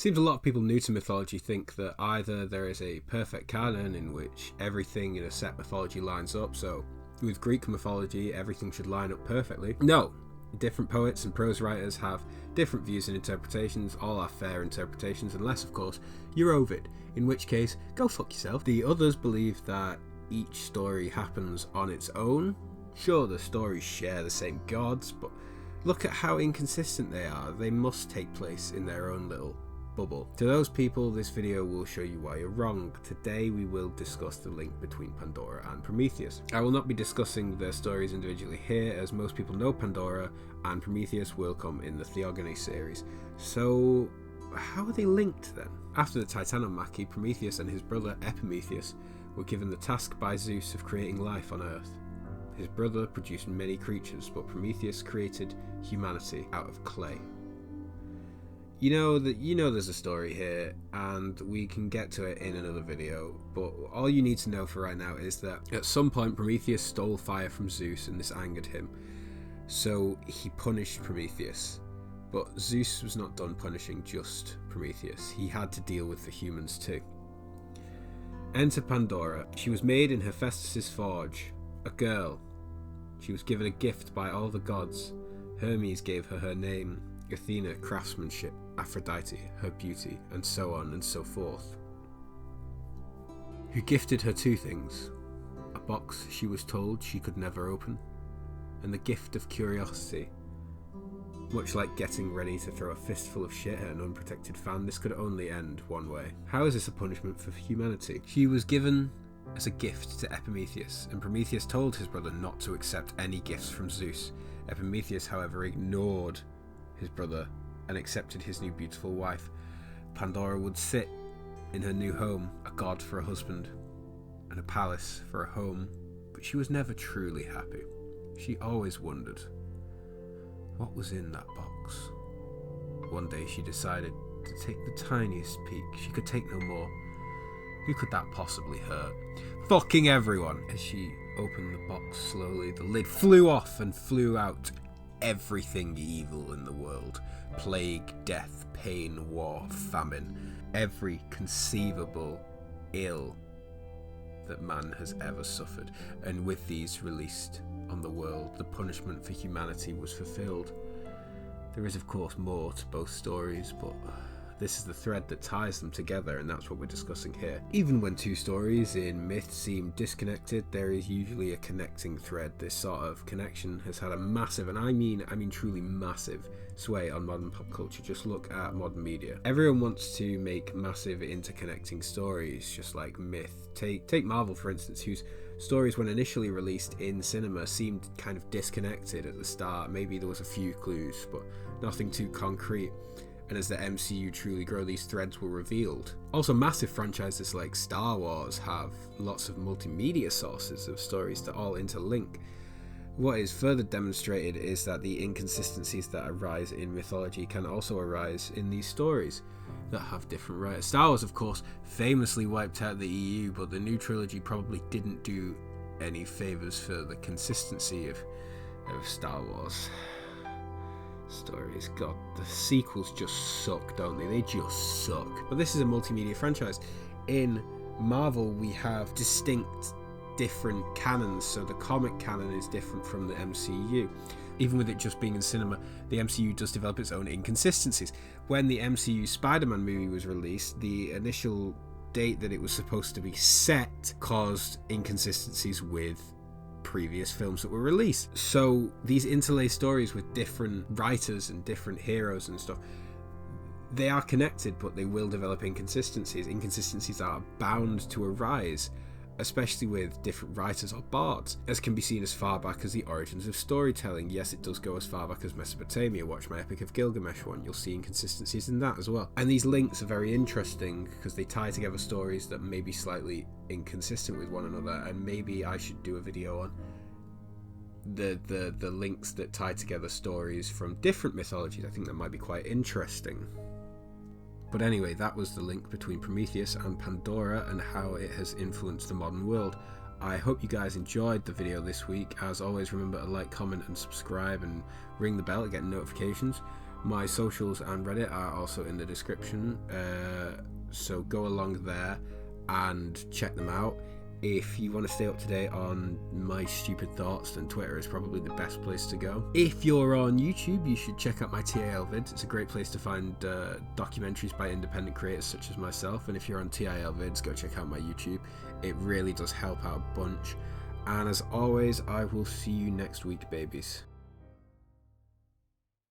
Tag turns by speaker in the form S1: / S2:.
S1: Seems a lot of people new to mythology think that either there is a perfect canon in which everything in a set mythology lines up, so with Greek mythology everything should line up perfectly. No, different poets and prose writers have different views and interpretations. All are fair interpretations, unless of course you're Ovid, in which case go fuck yourself. The others believe that each story happens on its own. Sure, the stories share the same gods, but look at how inconsistent they are. They must take place in their own little bubble. To those people, this video will show you why you're wrong. Today we will discuss the link between Pandora and Prometheus. I will not be discussing their stories individually here, as most people know Pandora and Prometheus will come in the Theogony series. So how are they linked then? After the Titanomachy, Prometheus and his brother Epimetheus were given the task by Zeus of creating life on Earth. His brother produced many creatures, but Prometheus created humanity out of clay. You know there's a story here, and we can get to it in another video, but all you need to know for right now is that at some point Prometheus stole fire from Zeus and this angered him, so he punished Prometheus. But Zeus was not done punishing just Prometheus, he had to deal with the humans too. Enter Pandora. She was made in Hephaestus' forge, a girl. She was given a gift by all the gods. Hermes gave her name, Athena craftsmanship, Aphrodite her beauty, and so on and so forth. Who gifted her two things: a box she was told she could never open, and the gift of curiosity. Much like getting ready to throw a fistful of shit at an unprotected fan, this could only end one way. How is this a punishment for humanity? She was given as a gift to Epimetheus, and Prometheus told his brother not to accept any gifts from Zeus. Epimetheus, however, ignored his brother and accepted his new beautiful wife. Pandora would sit in her new home, a god for a husband and a palace for a home, but she was never truly happy. She always wondered what was in that box. One day she decided to take the tiniest peek. She could take no more. Who could that possibly hurt? Fucking everyone! As she opened the box slowly, the lid flew off and flew out everything evil in the world. Plague, death, pain, war, famine. Every conceivable ill that man has ever suffered. And with these released on the world, the punishment for humanity was fulfilled. There is of course more to both stories, but this is the thread that ties them together, and that's what we're discussing here. Even when two stories in myth seem disconnected, there is usually a connecting thread. This sort of connection has had a massive, and I mean truly massive, sway on modern pop culture. Just look at modern media. Everyone wants to make massive interconnecting stories, just like myth. Take Marvel for instance, whose stories when initially released in cinema seemed kind of disconnected at the start. Maybe there was a few clues, but nothing too concrete. And as the MCU truly grew, these threads were revealed. Also, massive franchises like Star Wars have lots of multimedia sources of stories that all interlink. What is further demonstrated is that the inconsistencies that arise in mythology can also arise in these stories that have different writers. Star Wars, of course, famously wiped out the EU, but the new trilogy probably didn't do any favours for the consistency of Star Wars stories. God, the sequels just suck, don't they? They just suck. But this is a multimedia franchise. In Marvel, we have distinct different canons, so the comic canon is different from the MCU. Even with it just being in cinema, the MCU does develop its own inconsistencies. When the MCU Spider-Man movie was released, the initial date that it was supposed to be set caused inconsistencies with previous films that were released. So these interlaced stories with different writers and different heroes and stuff, they are connected, but they will develop inconsistencies. Inconsistencies are bound to arise, especially with different writers or bards, as can be seen as far back as the origins of storytelling. Yes, it does go as far back as Mesopotamia. Watch my Epic of Gilgamesh one, you'll see inconsistencies in that as well. And these links are very interesting because they tie together stories that may be slightly inconsistent with one another, and maybe I should do a video on the links that tie together stories from different mythologies. I think that might be quite interesting. But anyway, that was the link between Prometheus and Pandora and how it has influenced the modern world. I hope you guys enjoyed the video this week. As always, remember to like, comment and subscribe and ring the bell to get notifications. My socials and Reddit are also in the description, so go along there and check them out. If you want to stay up to date on my stupid thoughts, then Twitter is probably the best place to go. If you're on YouTube, you should check out my TIL vids. It's a great place to find documentaries by independent creators such as myself. And if you're on TIL vids, go check out my YouTube. It really does help out a bunch. And as always, I will see you next week, babies.